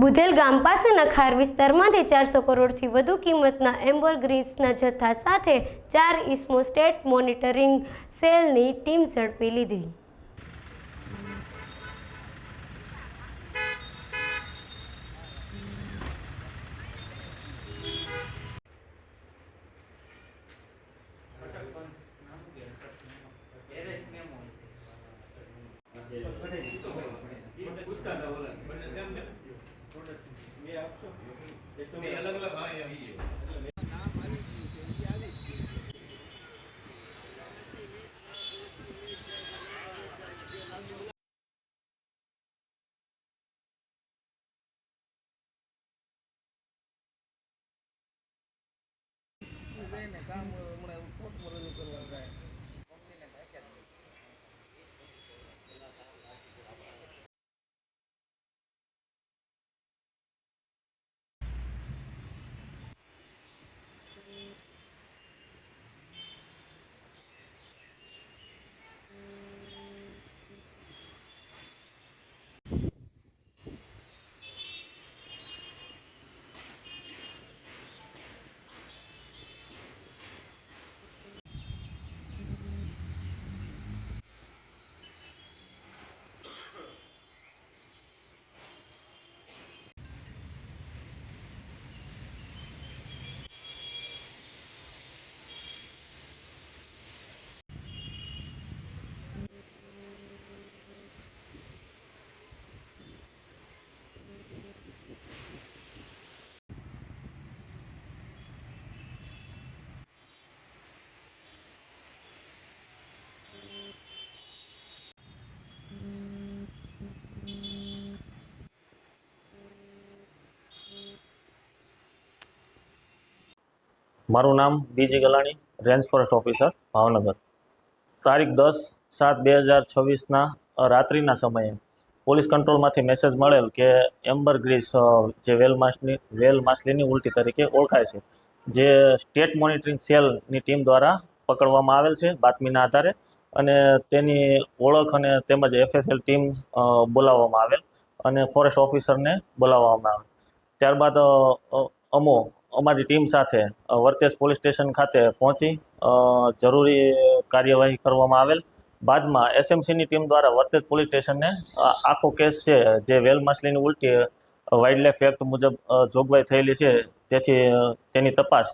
બુધેલ ગામ પાસેના ખાર વિસ્તારમાંથી 400 કરોડથી વધુ કિંમતના એમ્બરગ્રીસના જથ્થા સાથે 4 ઇસમો સ્ટેટ મોનિટરિંગ સેલની ટીમ ઝડપી લીધી. મારું નામ બીજી ગલાણી, રેન્જ ફોરેસ્ટ ઓફિસર, ભાવનગર. તારીખ 10/7/2026ના રાત્રિના સમયે પોલીસ કંટ્રોલમાંથી મેસેજ મળેલ કે એમ્બરગ્રીસ જે વેલ માછલીની ઉલટી તરીકે ઓળખાય છે, જે સ્ટેટ મોનિટરિંગ સેલની ટીમ દ્વારા પકડવામાં આવેલ છે બાતમીના આધારે, અને તેની ઓળખ અને તેમજ FSL ટીમ બોલાવવામાં આવેલ અને ફોરેસ્ટ ઓફિસરને બોલાવવામાં આવેલ. ત્યારબાદ અમારી ટીમ સાથે વર્તેજ પોલીસ સ્ટેશન ખાતે પહોંચી જરૂરી કાર્યવાહી કરવામાં આવેલ. બાદમાં SMCની ટીમ દ્વારા વર્તેજ પોલીસ સ્ટેશનને આખો કેસ છે જે વેલ માછલીની ઉલટી વાઇલ્ડલાઇફ એક્ટ મુજબ જોગવાઈ થયેલી છે, તેથી તેની તપાસ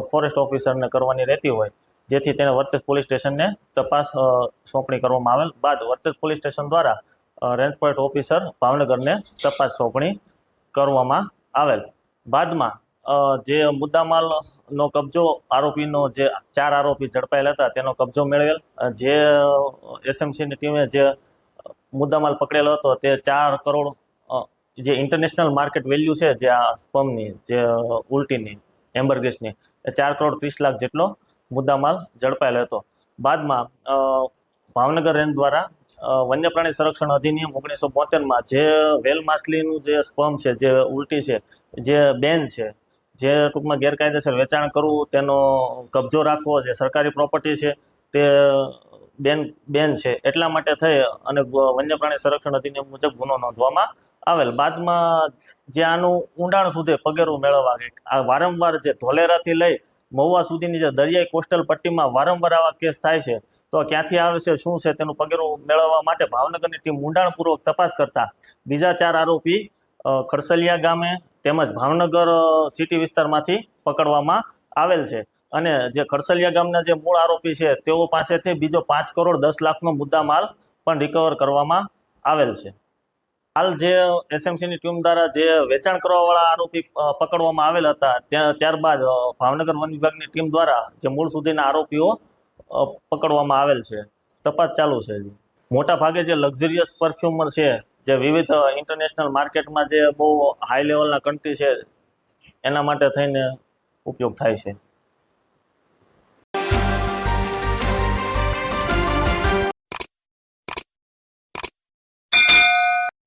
ફોરેસ્ટ ઓફિસરને કરવાની રહેતી હોય, જેથી તેને વર્તેજ પોલીસ સ્ટેશનને તપાસ સોંપણી કરવામાં આવેલ. બાદ વર્તેજ પોલીસ સ્ટેશન દ્વારા રેન્જ ફોરેસ્ટ ઓફિસર ભાવનગરને તપાસ સોંપણી કરવામાં આવેલ. બાદમાં જે મુદ્દામાલનો કબજો આરોપીનો જે 4 આરોપી ઝડપાયેલા હતા તેનો કબજો મેળવેલ. જે SMCની ટીમે જે મુદ્દામાલ પકડેલો હતો તે 4 કરોડ જે ઇન્ટરનેશનલ માર્કેટ વેલ્યુ છે જે આ સ્પમની જે ઉલટીની એમ્બરગ્રીસની, એ 4,30,00,000 જેટલો મુદ્દામાલ ઝડપાયેલો હતો. બાદમાં ભાવનગર રેન્જ દ્વારા વન્ય પ્રાણી સંરક્ષણ અધિનિયમ 1972માં જે વેલ માછલીનું જે સ્પમ છે, જે ઉલટી છે, જે બેન છે, જે ટૂંકમાં ગેરકાયદેસર વેચાણ કરવું, તેનો કબજો રાખવો, જે સરકારી પ્રોપર્ટી છે તે બેન છે, એટલા માટે થઈ અને વન્ય પ્રાણી સંરક્ષણ અધિનિયમ મુજબ ગુનો નોંધવામાં આવેલ. બાદમાં જે આનું ઊંડાણ સુધી પગેરું મેળવવા આ વારંવાર જે ધોલેરાથી લઈ મહુવા સુધીની જે દરિયાઈ કોસ્ટલ પટ્ટીમાં વારંવાર આવા કેસ થાય છે, તો ક્યાંથી આવે છે, શું છે, તેનું પગેરું મેળવવા માટે ભાવનગરની ટીમ ઊંડાણપૂર્વક તપાસ કરતા બીજા 4 આરોપી ખડસલિયા ગામે તેમજ ભાવનગર સિટી વિસ્તારમાંથી પકડવામાં આવેલ છે. અને જે ખડસલિયા ગામના જે મૂળ આરોપી છે તેઓ પાસેથી બીજો 5,10,00,000નો મુદ્દામાલ પણ રિકવર કરવામાં આવેલ છે. હાલ જે SMCની ટીમ દ્વારા જે વેચાણ કરવાવાળા આરોપી પકડવામાં આવેલ હતા, ત્યારબાદ ભાવનગર વન વિભાગની ટીમ દ્વારા જે મૂળ સુધીના આરોપીઓ પકડવામાં આવેલ છે. તપાસ ચાલુ છે. મોટા ભાગે જે લક્ઝરિયસ પરફ્યુમ છે, જે વિવિધ ઇન્ટરનેશનલ માર્કેટમાં જે બહુ હાઈ લેવલના કન્ટ્રી છે એના માટે થઈને ઉપયોગ થાય છે.